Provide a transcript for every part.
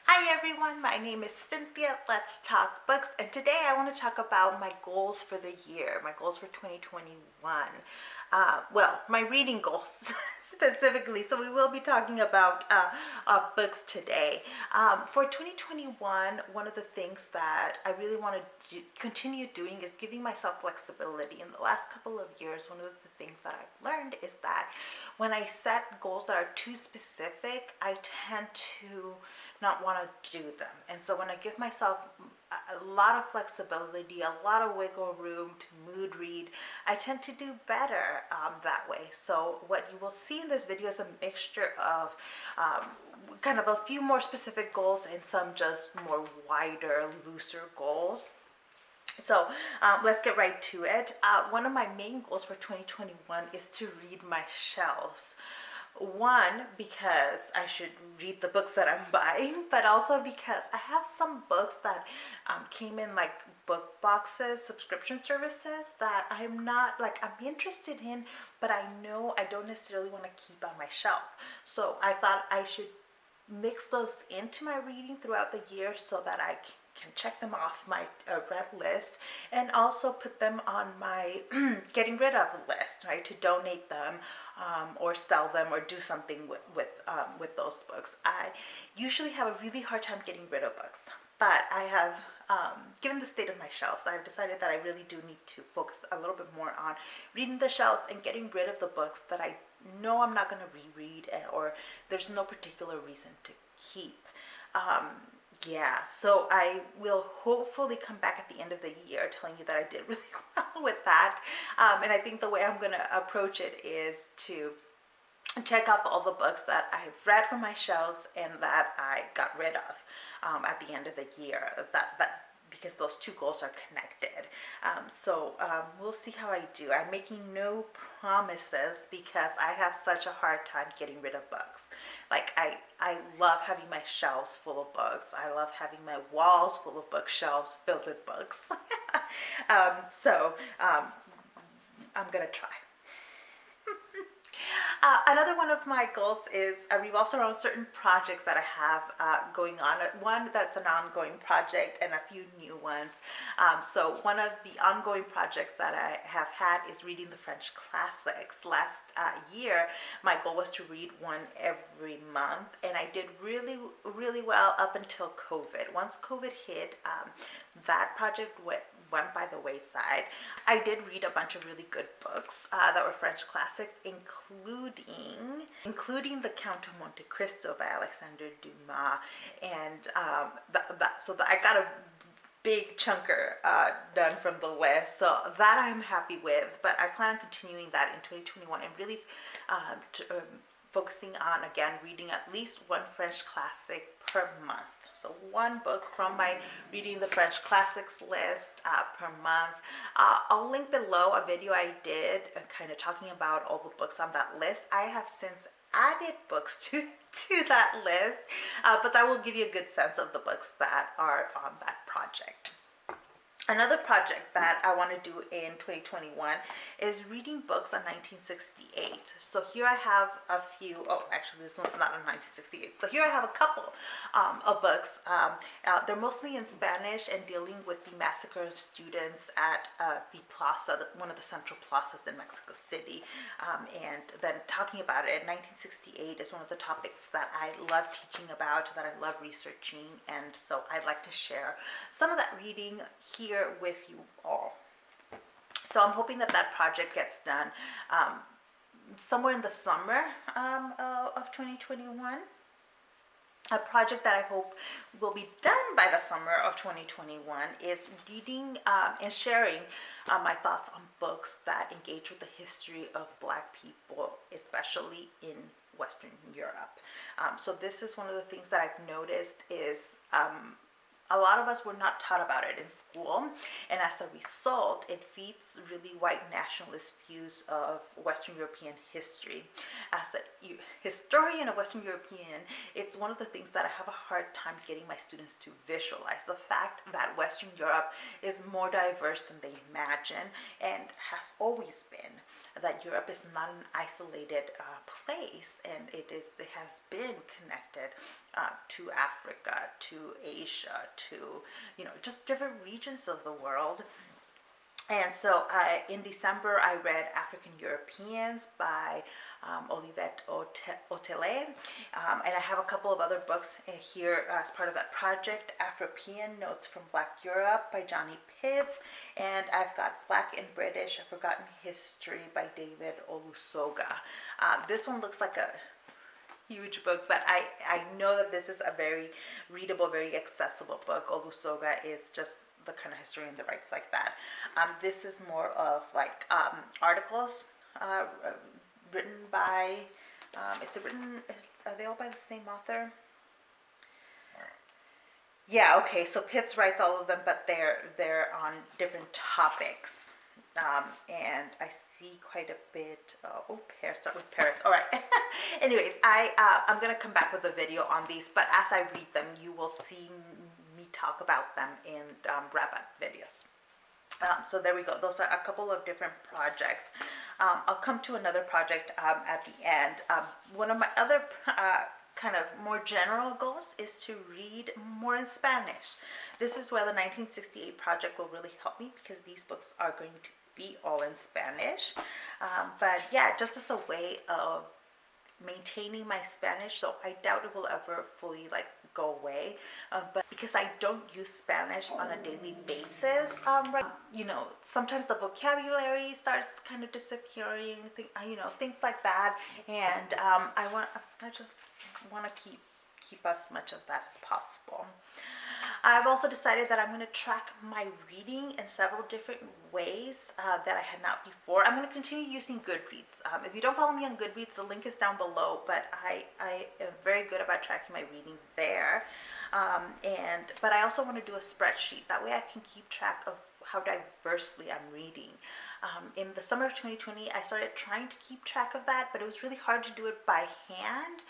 Hi everyone, my name is Cynthia. Let's talk books, and today I want to talk about my goals for the year, my goals for 2021. My reading goals specifically. So we will be talking about books today. For 2021, one of the things that I really want to continue doing is giving myself flexibility. In the last couple of years, one of the things that I've learned is that when I set goals that are too specific, I tend to not want to do them. And so when I give myself a lot of flexibility, a lot of wiggle room to mood read, I tend to do better that way. So what you will see in this video is a mixture of kind of a few more specific goals and some just more wider, looser goals. So let's get right to it. One of my main goals for 2021 is to read my shelves. One, because I should read the books that I'm buying, but also because I have some books that came in like book boxes, subscription services that I'm interested in, but I know I don't necessarily want to keep on my shelf. So I thought I should mix those into my reading throughout the year so that I can check them off my read list and also put them on my getting rid of list, right? To donate them or sell them or do something with those books. I usually have a really hard time getting rid of books, but I have, given the state of my shelves, I've decided that I really do need to focus a little bit more on reading the shelves and getting rid of the books that I know I'm not going to reread or there's no particular reason to keep. So I will hopefully come back at the end of the year telling you that I did really well with that. And I think the way I'm going to approach it is to check off all the books that I've read from my shelves and that I got rid of at the end of the year. Because those two goals are connected. We'll see how I do. I'm making no promises because I have such a hard time getting rid of books. Like I love having my shelves full of books. I love having my walls full of bookshelves filled with books. I'm gonna try. Another one of my goals is revolves around certain projects that I have going on. One that's an ongoing project and a few new ones. So one of the ongoing projects that I have had is reading the French classics. Last year, my goal was to read one every month, and I did really, really well up until COVID. Once COVID hit, that project went by the wayside. I did read a bunch of really good books that were French classics, including The Count of Monte Cristo by Alexandre Dumas, and I got a big chunker done from the list, so that I'm happy with. But I plan on continuing that in 2021 and really focusing on, again, reading at least one French classic per month. So one book from my Reading the French Classics list per month. I'll link below a video I did kind of talking about all the books on that list. I have since added books to that list, but that will give you a good sense of the books that are on that project. Another project that I want to do in 2021 is reading books on 1968. So here I have a few, actually this one's not on 1968. So here I have a couple of books. They're mostly in Spanish and dealing with the massacre of students at the plaza, one of the central plazas in Mexico City. And then talking about it, 1968 is one of the topics that I love teaching about, that I love researching. And so I'd like to share some of that reading here with you all. So I'm hoping that project gets done somewhere in the summer of 2021. A project that I hope will be done by the summer of 2021 is reading and sharing my thoughts on books that engage with the history of Black people, especially in Western Europe. So this is one of the things that I've noticed is a lot of us were not taught about it in school, and as a result, it feeds really white nationalist views of Western European history. As a historian of Western European, it's one of the things that I have a hard time getting my students to visualize, the fact that Western Europe is more diverse than they imagine and has always been. That Europe is not an isolated place, and it has been connected to Africa, to Asia, to just different regions of the world. And so in December, I read African Europeans by Olivette Otele. And I have a couple of other books here as part of that project. Afropean Notes from Black Europe by Johnny Pitts. And I've got Black and British, A Forgotten History by David Olusoga. This one looks like a huge book, but I know that this is a very readable, very accessible book. Olusoga is just the kind of historian that writes like that. This is more of like articles written by, are they all by the same author? Yeah, okay, so Pitts writes all of them, but they're on different topics. And I see quite a bit. Start with Paris. All right. Anyways, I'm gonna come back with a video on these, but as I read them, you will see me talk about them in wrap-up videos. So there we go. Those are a couple of different projects. I'll come to another project at the end. One of my other kind of more general goals is to read more in Spanish. This is where the 1968 project will really help me, because these books are going to be all in Spanish. But yeah, just as a way of maintaining my Spanish, so I doubt it will ever fully go away, but because I don't use Spanish on a daily basis, sometimes the vocabulary starts kind of disappearing, things like that, and I just want to keep as much of that as possible. I've also decided that I'm going to track my reading in several different ways that I had not before. I'm going to continue using Goodreads. If you don't follow me on Goodreads, the link is down below, but I am very good about tracking my reading there. But I also want to do a spreadsheet. That way I can keep track of how diversely I'm reading. In the summer of 2020, I started trying to keep track of that, but it was really hard to do it by hand.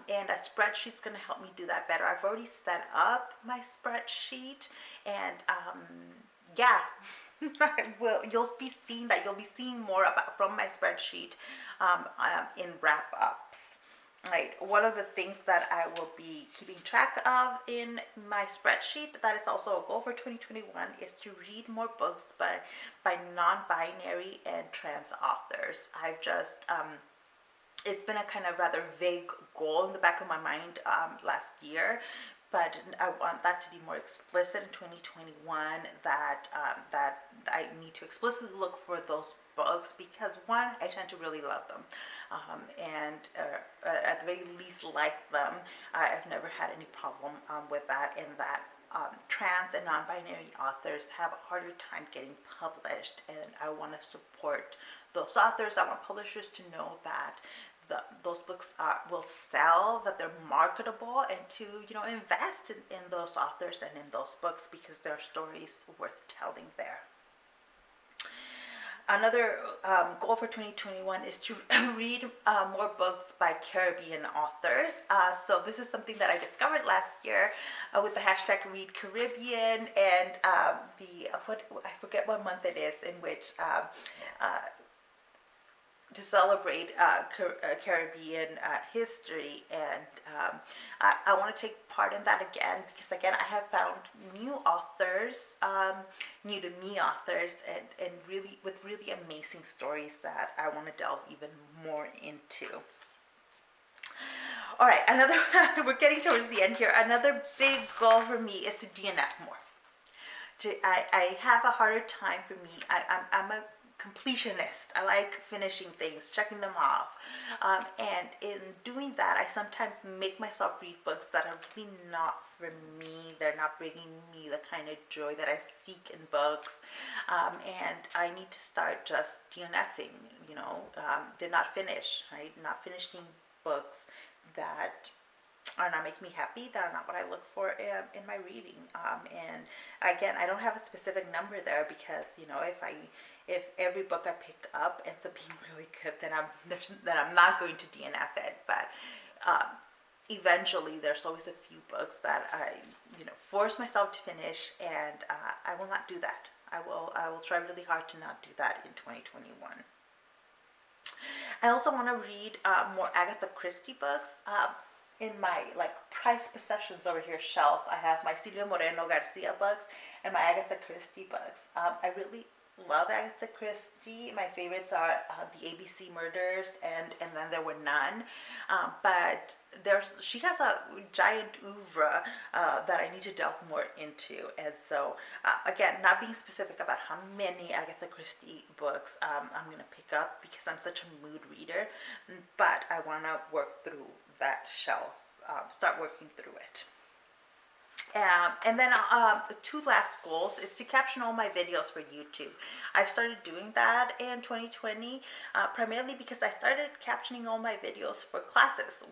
And a spreadsheet's going to help me do that better. I've already set up my spreadsheet, and yeah, you'll be seeing more from my spreadsheet in wrap-ups. Right. One of the things that I will be keeping track of in my spreadsheet, that is also a goal for 2021, is to read more books by non-binary and trans authors. I've just it's been a kind of rather vague goal in the back of my mind last year, but I want that to be more explicit in 2021, that I need to explicitly look for those books, because one, I tend to really love them, and at the very least like them. I've never had any problem with that, and that trans and non-binary authors have a harder time getting published, and I want to support those authors. I want publishers to know that those books will sell, that they're marketable, and to invest in those authors and in those books, because there are stories worth telling there. Another goal for 2021 is to read more books by Caribbean authors. So this is something that I discovered last year with the hashtag Read Caribbean, and I forget what month it is, in which to celebrate Caribbean history, and I want to take part in that again, because again, I have found new authors, new to me authors, and really with really amazing stories that I want to delve even more into. All right, we're getting towards the end here. Another big goal for me is to DNF more. I have a harder time for me. I'm a completionist. I like finishing things, checking them off, and in doing that, I sometimes make myself read books that are really not for me. They're not bringing me the kind of joy that I seek in books, and I need to start just DNFing. Did not finish, right? Not finishing books that are not making me happy, that are not what I look for in my reading. And again, I don't have a specific number there because, you know, if every book I pick up ends up being really good, then I'm not going to DNF it. But eventually, there's always a few books that I, you know, force myself to finish, and I will not do that. I will try really hard to not do that in 2021. I also want to read more Agatha Christie books. In my like prized possessions over here shelf, I have my Silvia Moreno Garcia books and my Agatha Christie books. I really love Agatha Christie. My favorites are the ABC Murders and Then There Were None. But she has a giant oeuvre that I need to delve more into. And so, again, not being specific about how many Agatha Christie books I'm going to pick up because I'm such a mood reader. But I want to work through that shelf, start working through it. And then two last goals is to caption all my videos for YouTube. I've started doing that in 2020, primarily because I started captioning all my videos for classes.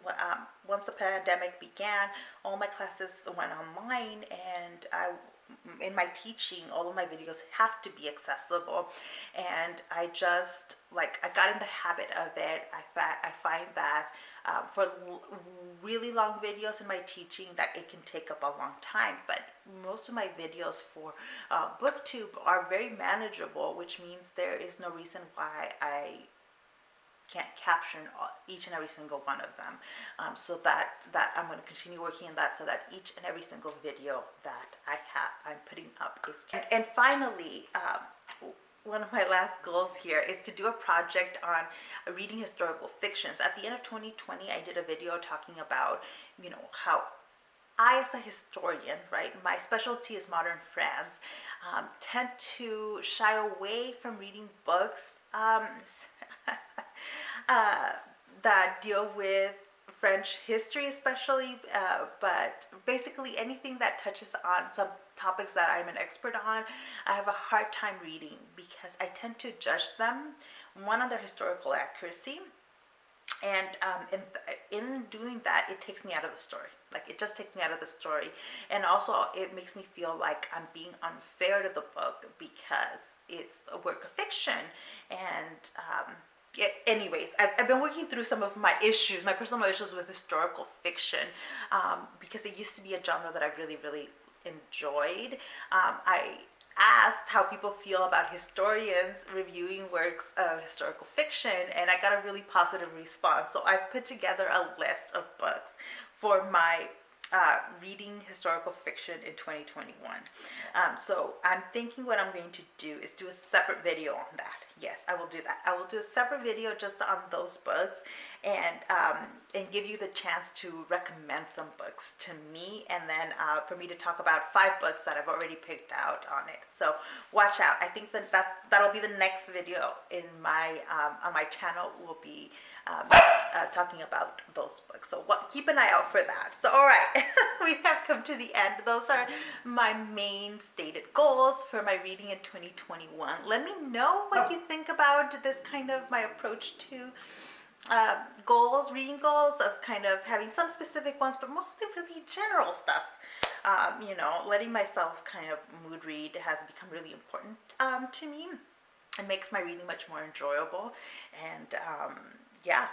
Once the pandemic began, all my classes went online, and in my teaching, all of my videos have to be accessible. And I just, like, I got in the habit of it. I find that for really long videos in my teaching that it can take up a long time, but most of my videos for booktube are very manageable, which means there is no reason why I can't caption each and every single one of them. So that I'm going to continue working on that, so that each and every single video that I'm putting up is. And finally, one of my last goals here is to do a project on reading historical fictions. At the end of 2020, I did a video talking about, you know, how I, as a historian, right, my specialty is modern France, tend to shy away from reading books that deal with French history especially, but basically anything that touches on some topics that I'm an expert on, I have a hard time reading because I tend to judge them, one, on their historical accuracy, and in doing that, it takes me out of the story. Like, it just takes me out of the story, and also it makes me feel like I'm being unfair to the book because it's a work of fiction. And anyways, I've been working through some of my issues, my personal issues with historical fiction, because it used to be a genre that I really, really enjoyed. I asked how people feel about historians reviewing works of historical fiction, and I got a really positive response. So I've put together a list of books for my reading historical fiction in 2021. So I'm thinking what I'm going to do is do a separate video on that. Yes, I will do that. I will do a separate video just on those books, and give you the chance to recommend some books to me, and then for me to talk about 5 books that I've already picked out on it. So watch out. I think that'll be the next video in my on my channel. Will be talking about those books. So keep an eye out for that. So all right, we have come to the end. Those are my main stated goals for my reading in 2021. Let me know what you think about this kind of my approach to goals, reading goals, of kind of having some specific ones, but mostly really general stuff. You know, letting myself kind of mood read has become really important to me. It makes my reading much more enjoyable, and yeah.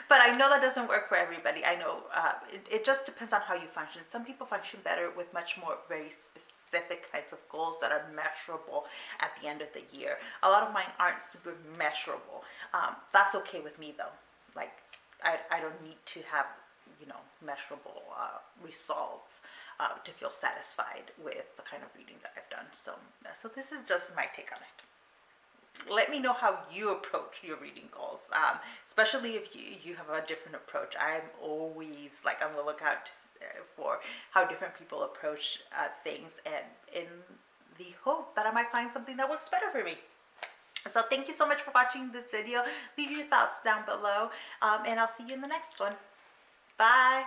But I know that doesn't work for everybody. I know it just depends on how you function. Some people function better with much more very specific kinds of goals that are measurable at the end of the year. A lot of mine aren't super measurable. That's okay with me though. Like, I don't need to have, you know, measurable results to feel satisfied with the kind of reading that I've done. So this is just my take on it. Let me know how you approach your reading goals, especially if you have a different approach. I'm always like on the lookout for how different people approach things, and in the hope that I might find something that works better for me. So thank you so much for watching this video. Leave your thoughts down below, and I'll see you in the next one. Bye.